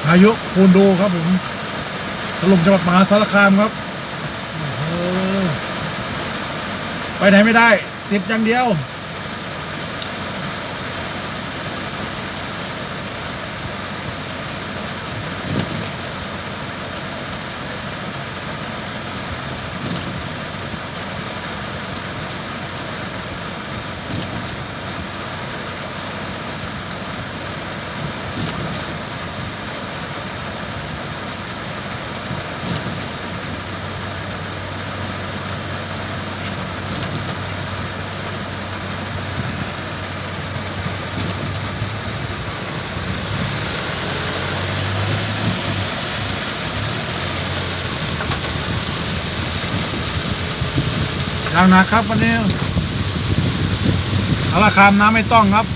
พายุคูนดูครับผมถล่มจังหวัดมหาสารคามครับไปไหนไม่ได้ติดอย่างเดียวอย่างหนักครับวันนี้สารคามน้ำไม่ต้องครับ